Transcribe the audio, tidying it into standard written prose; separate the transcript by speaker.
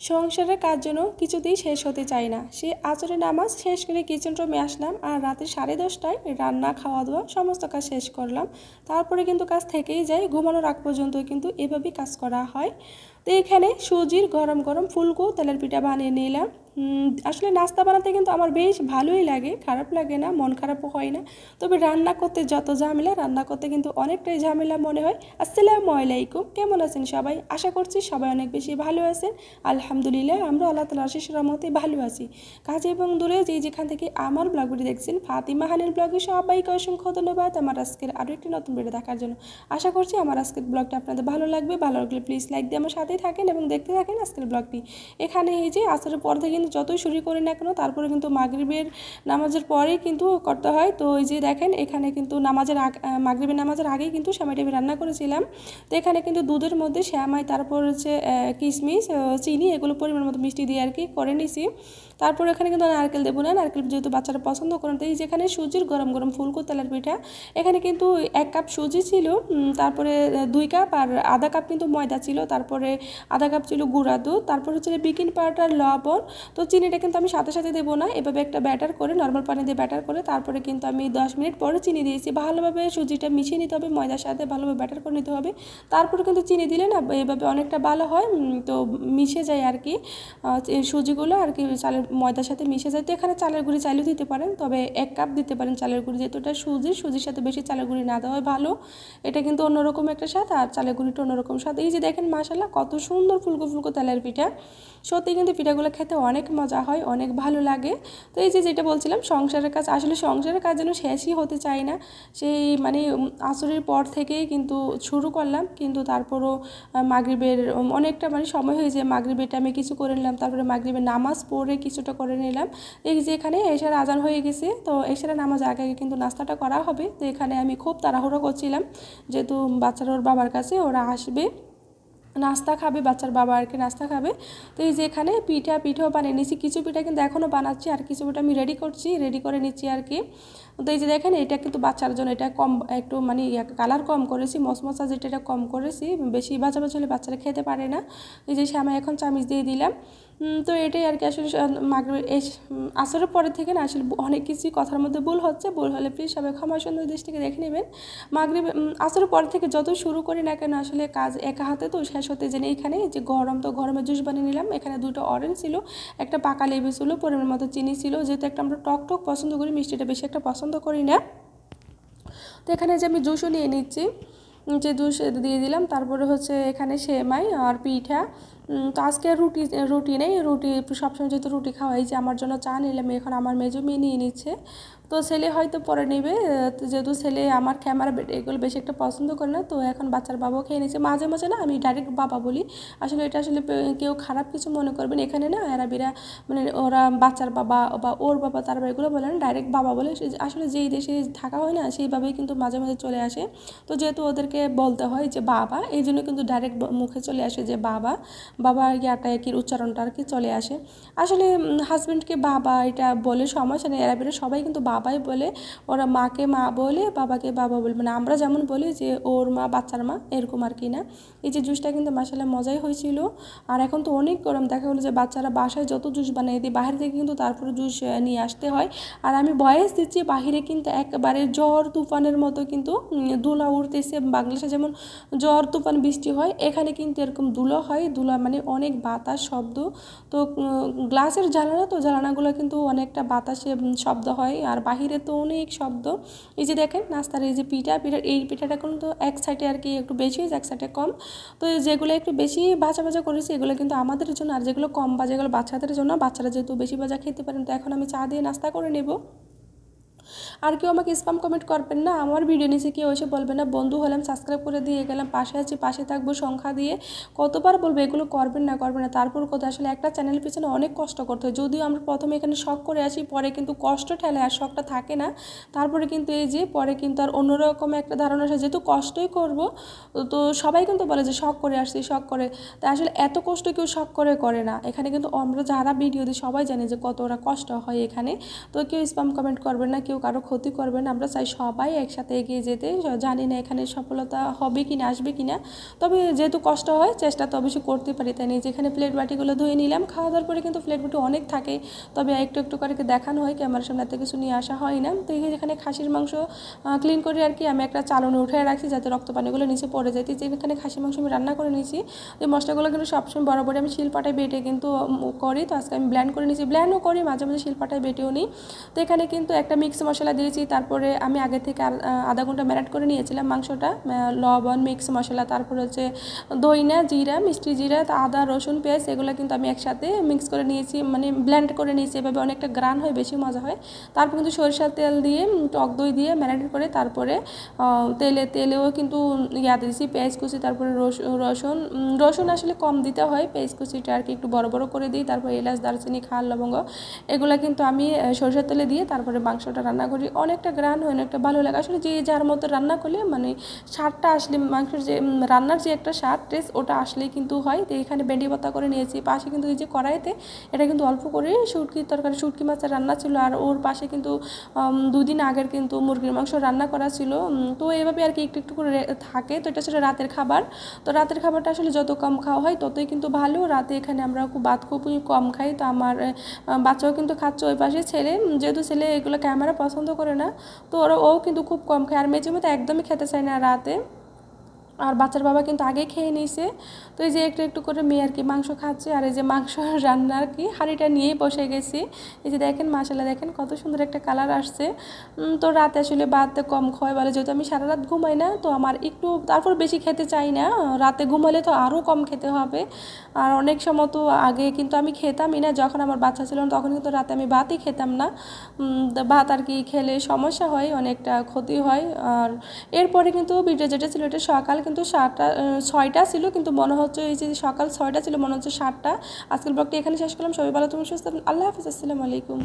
Speaker 1: সংসারের কাজ যেন কিছুতেই শেষ হতে চায় না। সে আসরের নামাজ শেষ করে কিচেন রুমে আসলাম আর রাতে 10:30টায় রান্না খাওয়া দাওয়া সমস্ত কাজ শেষ করলাম। তারপরে কিন্তু কাজ থেকেই যায়, ঘুমানোর আগ পর্যন্ত কিন্তু এভাবেই কাজ করা হয়। তো এখানে সুজির গরম গরম ফুলকো তেলের পিঠা বানিয়ে নিলাম। আসলে নাস্তা বানাতে কিন্তু আমার বেশ ভালোই লাগে, খারাপ লাগে না, মন খারাপও হয় না। তবে রান্না করতে যত ঝামেলা, রান্না করতে কিন্তু অনেকটাই ঝামেলা মনে হয়। আসসালামু আলাইকুম, কেমন আছেন সবাই? আশা করছি সবাই অনেক বেশি ভালো আছেন। আলহামদুলিল্লাহ, আমরা আল্লাহ তাআলার অশেষ রহমতে ভালো আছি। কাছে এবং দূরে যেখান থেকে আমার ব্লগটি দেখছেন, ফাতিমা হানির ব্লগে সবাইকে অসংখ্য ধন্যবাদ আমার আজকের আরও একটি নতুন ভিডিও দেখার জন্য। আশা করছি আমার আজকের ব্লগটা আপনাদের ভালো লাগবে। ভালো লাগলে প্লিজ লাইক দিয়ে আমার সাথেই থাকেন এবং দেখতে থাকেন আজকের ব্লগটি। এখানে এই যে আসরের পর থেকে কিন্তু যতই শুরু করি না কেন, তারপরে কিন্তু মাগরিবের নামাজের পরেই কিন্তু করতে হয়। তো এই যে দেখেন, এখানে কিন্তু মাগরিবের নামাজের আগেই কিন্তু সেমাইটা আমি রান্না করেছিলাম। তো এখানে কিন্তু দুধের মধ্যে সেমাই, তারপর হচ্ছে কিশমিশ, চিনি, এগুলো পরিমাণ মতো মিষ্টি দিয়ে আর কি করে নিছি। তারপর এখানে কিন্তু নারকেল দেবো না, নারকেল যেহেতু বাচ্চারা পছন্দ করেন। তো এই যেখানে সুজির গরম গরম ফুলকো তেলের পিঠা, এখানে কিন্তু 1 কাপ সুজি ছিল, তারপরে 2 কাপ আর আধা কাপ কিন্তু ময়দা ছিল, তারপরে আধা কাপ ছিল গুঁড়া দুধ, তারপর হচ্ছে বেকিং পাউডার, লবণ। তো চিনিটা কিন্তু আমি সাথে সাথে দেবো না, এভাবে একটা ব্যাটার করে নর্মাল পানি দিয়ে ব্যাটার করে তারপরে কিন্তু আমি 10 মিনিট পরে চিনি দিয়েছি। ভালোভাবে সুজিটা মিশিয়ে নিতে হবে, ময়দার সাথে ভালোভাবে ব্যাটার করে নিতে হবে। তারপরে কিন্তু চিনি দিলে না এভাবে অনেকটা ভালো হয়, তো মিশে যায় আর কি সুজিগুলো আর কি চালের ময়দার সাথে মিশে যায়। তো এখানে চালের গুঁড়ি চাইলেও দিতে পারেন, তবে 1 কাপ দিতে পারেন চালের গুঁড়ি, যেহেতু এটা সুজির সাথে বেশি চালের গুঁড়ি না দেওয়াই ভালো। এটা কিন্তু অন্যরকম একটা স্বাদ, আর চালের গুঁড়িটা অন্যরকম স্বাদ। এই যে দেখেন মাশাআল্লাহ কত সুন্দর ফুলকো ফুলকো তেলের পিঠা। সত্যি কিন্তু পিঠাগুলো খেতে অনেক মজা হয়, অনেক ভালো লাগে। তো এই যে যেটা বলছিলাম, সংসারের কাজ, আসলে সংসারের কাজ যেন শেষই হতে চায় না। সেই মানে আসরের পর থেকেই কিন্তু শুরু করলাম, কিন্তু তারপরও মাগরিবের অনেকটা মানে সময় হয়ে যায়। মাগরিবের টাইমে কিছু করে নিলাম, তারপরে মাগরিবের নামাজ পড়ে কিছুটা করে নিলাম। এই যে এখানে এশার আজান হয়ে গেছে, তো এশারের নামাজ আগে আগে কিন্তু নাস্তাটা করা হবে। তো এখানে আমি খুব তাড়াহুড়ো করছিলাম, যেহেতু বাচ্চারা ওর বাবার কাছে ওরা আসবে, নাস্তা খাবে, বাচ্চার বাবা আর কি নাস্তা খাবে। তো এই যে এখানে পিঠাও বানিয়ে নিচ্ছি, কিছু পিঠা কিন্তু এখনও বানাচ্ছি আর কিছু পিঠা আমি রেডি করে নিচ্ছি আর কি। তো এই যে দেখেন, এটা কিন্তু বাচ্চার জন্য এটা কম, একটু মানে কালার কম করেছি, মশমশা যেটা এটা কম করেছি, বেশি ভাজা ভাজা হলে বাচ্চারা খেতে পারে না। এই যে আমি এখন চামিচ দিয়ে দিলাম। তো এটাই আর কি। আসলে আসরের পরে থেকে না আসলে অনেক কিছুই কথার মধ্যে ভুল হচ্ছে, ভুল হলে প্লিজ সবাই ক্ষমা সুন্দর দৃষ্টিকে দেখে নেবেন। আসরের পর থেকে যত শুরু করি না কেন, আসলে কাজ একা হাতে তো শেষ হতে জানি। এখানে যে গরমের জুস বানিয়ে নিলাম। এখানে 2টা অরেঞ্জ ছিল, একটা পাকা লেবু ছিল, পরিমাণ মতো চিনি ছিল, যেহেতু একটা আমরা টক টক পছন্দ করি, মিষ্টিটা বেশি একটা পছন্দ করি না। তো এখানে যে আমি জুসও নিয়ে নিচ্ছি, যে জুস দিয়ে দিলাম। তারপরে হচ্ছে এখানে সেমাই আর পিঠা। তো আজকে রুটি নেই, রুটি সবসময় যেহেতু রুটি খাওয়াই, যে আমার জন্য চা নিলাম, এখন আমার মেজো মেয়ে নিয়ে নিচ্ছে। তো ছেলে হয়তো পরে নেবে, যেহেতু ছেলে আমার ক্যামেরা এগুলো বেশি একটা পছন্দ করে না। তো এখন বাচ্চার বাবাও খেয়ে নিচ্ছে। মাঝে মাঝে না আমি ডাইরেক্ট বাবা বলি, আসলে এটা আসলে কেউ খারাপ কিছু মনে করবেন। এখানে না এরাবিরা মানে ওরা বাচ্চার বাবা বা ওর বাবা, তারা এগুলো বলে না, ডাইরেক্ট বাবা বলে। আসলে যেই দেশে থাকা হয় না, সেইভাবেই কিন্তু মাঝে মাঝে চলে আসে। তো যেহেতু ওদেরকে বলতে হয় যে বাবা, এই জন্য কিন্তু ডাইরেক্ট মুখে চলে আসে যে বাবা, বাবা ইয়াটা কি উচ্চারণটা আর কি চলে আসে। আসলে হাজব্যান্ডকে বাবা এটা বলে সমস্যা নেই, এরাবিরা সবাই কিন্তু বাবাই বলে। ওরা মাকে মা বলে, বাবাকে বাবা বলে, মানে আমরা যেমন বলি যে ওর মা, বাচ্চার মা, এরকম আর কি না। এই যে জুসটা কিন্তু মাশাআল্লাহ মজাই হয়েছিল। আর এখন তো অনেক গরম, দেখা হলো যে বাচ্চারা বাসায় যত জুস বানিয়ে দিই, বাইরে থেকে কিন্তু তারপরে জুস নিয়ে আসতে হয়। আর আমি ভয়েস দিচ্ছি, বাহিরে কিন্তু একেবারে ঝড় তুফানের মতো কিন্তু ধুলা উড়তেছে। বাংলাদেশে যেমন ঝড় তুফান বৃষ্টি হয়, এখানে কিন্তু এরকম ধুলো হয়, ধুলা মানে অনেক বাতাস শব্দ। তো গ্লাসের জানালা, তো জানালাগুলো কিন্তু অনেকটা বাতাসে শব্দ হয়, আর বাহিরে তো অনেক শব্দ। এই যে দেখেন নাস্তার এই যে পিঠার এই পিঠাটা কিন্তু এক সাইডে আর কি একটু বেশি হয়েছে, এক সাইডে কম। তো যেগুলো একটু বেশি ভাজা ভাজা করেছি এগুলো কিন্তু আমাদের জন্য, আর যেগুলো কম ভাজা এগুলো বাচ্চাদের জন্য। বাচ্চারা যেহেতু বেশি ভাজা খেতে পারেন। তো এখন আমি চা দিয়ে নাস্তা করে নেব। আর কেউ আমাকে স্প্যাম কমেন্ট করবেন না, আমার ভিডিও নিচে কেউ এসে বলবে না বন্ধু হলাম, সাবস্ক্রাইব করে দিয়ে গেলাম, পাশে আছি, পাশে থাকবো সংখ্যা দিয়ে, কতবার বলবো এগুলো করবেন না। তারপর কথা, আসলে একটা চ্যানেলের পিছনে অনেক কষ্ট করতে হয়। যদিও আমরা প্রথমে এখানে শখ করে আসি, পরে কিন্তু কষ্ট ঠেলে আর শখটা থাকে না। তারপরে কিন্তু এই যে পরে কিন্তু আর অন্যরকম একটা ধারণা আসে, যেহেতু কষ্টই করব। তো সবাই কিন্তু বলে যে শখ করে আসছি, শখ করে। তাই আসলে এত কষ্ট কেউ শখ করে না। এখানে কিন্তু আমরা যারা ভিডিও দিই সবাই জানি যে কতটা কষ্ট হয় এখানে। তো কেউ স্প্যাম কমেন্ট করবেন না, কেউ কারো ক্ষতি করবে না, আমরা চাই সবাই একসাথে এগিয়ে যেতে। জানি না এখানে সফলতা হবে কি না, আসবে কি না, তবে যেহেতু কষ্ট হয় চেষ্টা তো অবশ্যই করতে পারি, তাই নিয়ে যেখানে প্লেট বাটিগুলো ধুয়ে নিলাম। খাওয়া দাওয়ার পরে কিন্তু প্লেট বাটি অনেক থাকে, তবে একটু একটু করে দেখানো হয়, ক্যামেরার সামনে এত কিছু নিয়ে আসা হয় না। তো যেখানে খাসির মাংস ক্লিন করে আর কি আমি একটা চালনে উঠে রাখছি যাতে রক্ত পানিগুলো নিচে পড়ে যায়। যেখানে খাসির মাংস আমি রান্না করে নিয়েছি, ওই মশলাগুলো কিন্তু সবসময় বরাবরই আমি শিলপাটায় বেটে কিন্তু করি। তো আজকে আমি ব্ল্যান্ড করে নিয়েছি, ব্ল্যান্ডও করি মাঝে মাঝে, শিলপাটায় বেটেও নিই। তো এখানে কিন্তু একটা মিক্স মশলা দিয়েছি, তারপরে আমি আগে থেকে আধা ঘন্টা ম্যারিনেট করে নিয়েছিলাম মাংসটা, লবণ, মিক্স মশলা, তারপর হচ্ছে দইনা, জিরা, মিষ্টি জিরা, আদা, রসুন, পেঁয়াজ, এগুলো কিন্তু আমি একসাথে মিক্স করে নিয়েছি, মানে ব্ল্যান্ড করে নিয়েছি। এভাবে অনেকটা গ্রান হয়, বেশি মজা হয়। তারপর কিন্তু সরিষার তেল দিয়ে, টক দই দিয়ে ম্যারিনেট করে তারপরে তেলেও কিন্তু দিয়েছি পেঁয়াজ কুচি, তারপরে রসুন আসলে কম দিতে হয়, পেঁয়াজ কুচিটা আর কি একটু বড় বড় করে দিই। তারপর এলাচ, দারচিনি, খাল, লবঙ্গ, এগুলো কিন্তু আমি সরিষার তেলে দিয়ে তারপরে মাংসটা রান্না করি। অনেকটা গ্রান হয়, অনেকটা ভালো লাগে আসলে। যে যার মতো রান্না করলে মানে স্বাদটা আসলে মাংসের যে রান্নার যে একটা স্বাদ, টেস্ট, ওটা আসলেই কিন্তু হয়। তো এখানে ভেন্ডি ভর্তা করে নিয়েছি, পাশে কিন্তু এই যে কড়াইতে এটা কিন্তু অল্প করে শুটকির তরকারি, শুটকি মাছের রান্না ছিল, আর ওর পাশে কিন্তু 2 দিন আগের কিন্তু মুরগির মাংস রান্না করা ছিল। তো এভাবে আর কি একটু একটু করে থাকে। তো এটা ছিল রাতের খাবার। তো রাতের খাবারটা আসলে যত কম খাওয়া হয় ততই কিন্তু ভালো। রাতে এখানে আমরা ভাত খুবই কম খাই। তো আমার বাচ্চাও কিন্তু খাচ্ছে, ওই পাশে ছেলে, যেহেতু ছেলে এগুলো ক্যামেরা পছন্দ করে না, তো ও কিন্তু খুব কম খায়। আর মেজে মতো একদমই খেতে চায় না রাতে, আর বাচ্চার বাবা কিন্তু আগে খেয়ে নিয়েছে। তো এই যে একটু একটু করে মেয়ে আর কি মাংস খাচ্ছে, আর এই যে মাংস রান্না আর কি হাঁড়িটা নিয়েই বসে গেছি। এই যে দেখেন, মাশাআল্লাহ, দেখেন কত সুন্দর একটা কালার আসছে। তো রাতে আসলে ভাত কম খাওয়াই ভালো, যেহেতু আমি সারা রাত ঘুমাই না, তো আমার একটু তারপর বেশি খেতে চাই না। রাতে ঘুমালে তো আরও কম খেতে হবে। আর অনেক সময় তো আগে কিন্তু আমি খেতামই না, যখন আমার বাচ্চা ছিল তখন কিন্তু রাতে আমি ভাতই খেতাম না। ভাত আর কি খেলে সমস্যা হয়, অনেকটা ক্ষতি হয়। আর এরপরে কিন্তু ভিডিও যেটা ছিল এটা সকাল কিন্তু 6টা ছিল, কিন্তু মনে হচ্ছে এই যে সকাল 6টা ছিল, মনে হচ্ছে 7টা। আজকের ব্লগটি এখানে শেষ করলাম। সবাই ভালো, তুমি সুস্থ, আল্লাহ হাফিজ, আসসালামু আলাইকুম।